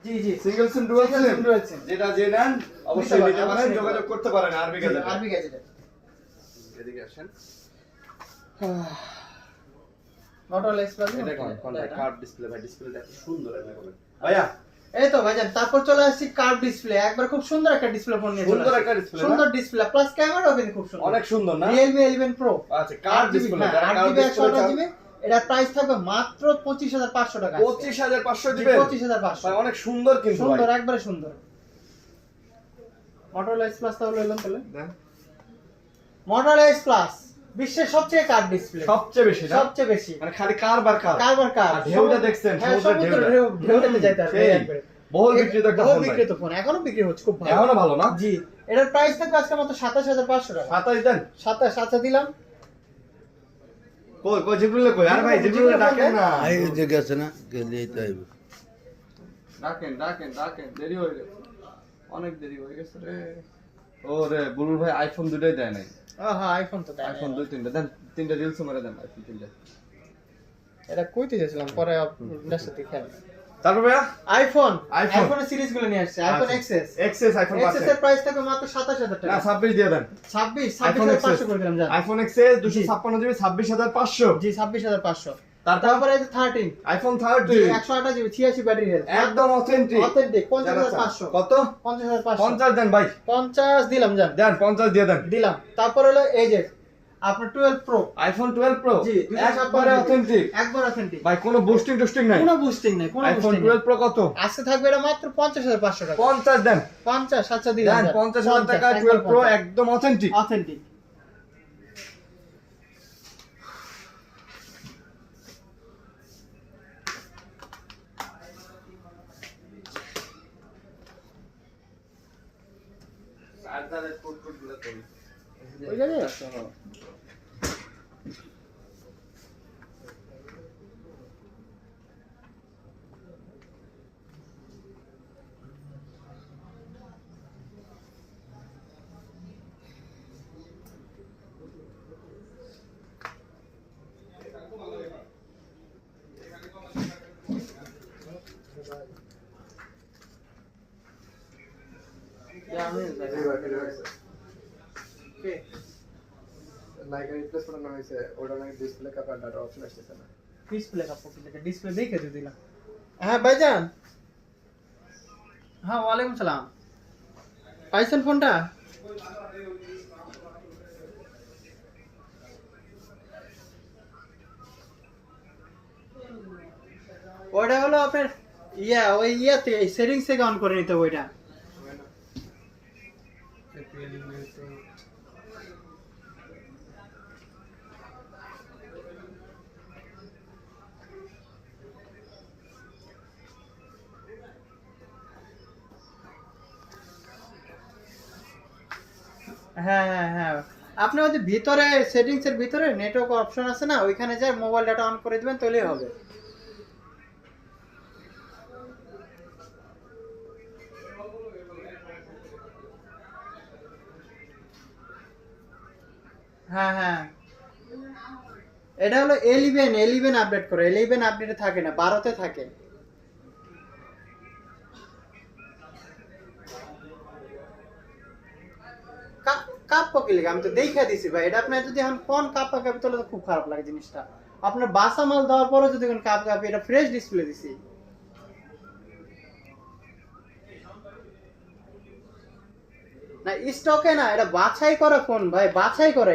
জি জি single সিম dual SIM dual SIM যেটা যে নেন অবশ্যই নিতে পারেন, যোগাযোগ করতে পারেন আরবি গ্যাজেট। আরবি গ্যাজেটে। এদিকে আসেন, মোটরোলা এক্সপ্লাস এটা কোনটা কার্ভ ডিসপ্লে ভাই, ডিসপ্লেটা এত সুন্দর একদম ভাইয়া। এই তো ভাইজান, তারপর চলে আসছি কার্ভ ডিসপ্লে, একবার খুব সুন্দর একটা ডিসপ্লে ফোন নিয়ে চলে সুন্দর আসছি। একটা ডিসপ্লে, সুন্দর ডিসপ্লে প্লাস ক্যামেরাও কিন্তু খুব সুন্দর, অনেক সুন্দর না? Realme 11 Pro। আচ্ছা curve display, curve 8GB display 128GB, এটার প্রাইস থাকবে মাত্র 25500 টাকা। 25500 দিবেন? 25500 ভাই অনেক সুন্দর কিন্তু ভাই, সুন্দর, একবারে সুন্দর। মোটরোলা এক্স প্লাস তাহলে এলাম তাহলে। দেন মোটরোলা এক্স প্লাস বিশ্বের সবচেয়ে কার্ভ ডিসপ্লে, সবচেয়ে বেশি না? সবচেয়ে বেশি, মানে খালি কার্ভ আর কার্ভ। কার্ভ আর কার্ভ। আর ঢেউটা দেখছেন, হ্যাঁ, সমুদ্রের সমুদ্রের ঢেউটাতে যাইতে পারবে সেই। একবারে। বহুল বিক্রিত একটা ফোন ভাই। বিক্রিত ফোন, এখনো বিক্রি হচ্ছে খুব ভালো। এখনো ভালো না? জি, এটার প্রাইস থাকবে আজকে মাত্র 27500 টাকা। 27 দেন। 27 আচ্ছা দিলাম। কই কই জিবরুল কই? আর ভাই জিবরুল ডাকেন না। আই দেখে আছে না গেলে তো আইব। ডাকেন ডাকেন ডাকেন, দেরি হয়ে গেছে, অনেক দেরি হয়ে গেছে রে। ও রে বুলুল ভাই আইফোন দুটোই দেয় নাই। হ্যাঁ, আইফোন তো দেয়। আইফোন দুই তিনটা দেন, তিনটা রিলস মেরে দেন আইফোন তিনটা। এটা কইতে যাচ্ছিলাম, পরে আপনার সাথে খেয়াল। তারপর ভাইয়া আইফোন, আইফোন। আইফোনের সিরিজ গুলো নিয়ে আসছে। IPhone XS, XS iPhone XS এর প্রাইস থাকবে মাত্র 27000 না টাকা। 26 দিয়ে দেন। 26500 করে দিলাম জান। IPhone XS 256 GB 26500। জি 26500। তারপর তারপরে এই যে 13, আইফোন জি 30 128GB 86 ব্যাটারি হেলথ, একদম অথেন্টিক। অথেন্টিক 50500। কত? 50500। 50 দেন ভাই, 50 দিলাম জান। দেন 50 দিয়ে দেন। দিলাম। তারপর হলো এই যে আপনার 12 প্রো, আইফোন 12 প্রো জি একবারে অথেন্টিক একবার অথেন্টিক, ভাই, কোনো বুস্টিং টুস্টিং নাই। কোনো বুস্টিং নাই, কোনো আইফোন বুস্টিং 12 প্রো কত? আজকে থাকবে এটা মাত্র 50500 টাকা। 50 দেন। 50 আচ্ছা দিলাম দেন 50000 টাকা 12 প্রো একদম অথেন্টিক। অথেন্টিক। চার্জারের কোড গুলো কই? ওই জায়গায় নাইকা রিপ্লেস করানো হয়েছে, ওটা নাকি ডিসপ্লে কাপার ডাটা অপশন আসতেছে না। ডিসপ্লে ডিসপ্লে দেখে তো দিলাম। হ্যাঁ ভাইজান, হ্যাঁ ওয়ালাইকুম সালাম। পাইছেন ফোনটা? ওটা হলো আপনার ওই ইয়াতে সেটিংস থেকে অন করে নিতে হবে ওইটা। হ্যাঁ হ্যাঁ হ্যাঁ, আপনি ওই যে ভিতরে সেটিংস এর ভিতরে নেটওয়ার্ক অপশন আছে না, ওইখানে যা মোবাইল ডাটা অন করে দিবেন তাহলেই হবে। হ্যাঁ হ্যাঁ, এটা হলো 11 আপডেট করে, 11 আপডেটে থাকে না, 12তে থাকে। কাপ পকি লাগে, আমি তো দেখা দিছি ভাই। এটা আপনার যদি এখন কোন কাপ কাপি তাহলে তো খুব খারাপ লাগে জিনিসটা। আপনার বাসা মাল দেওয়ার পরে যদি কোন কাপ কাপি, এটা ফ্রেশ ডিসপ্লে দিছি না, স্টকে না, এটা বাছাই করা ফোন ভাই, বাছাই করে।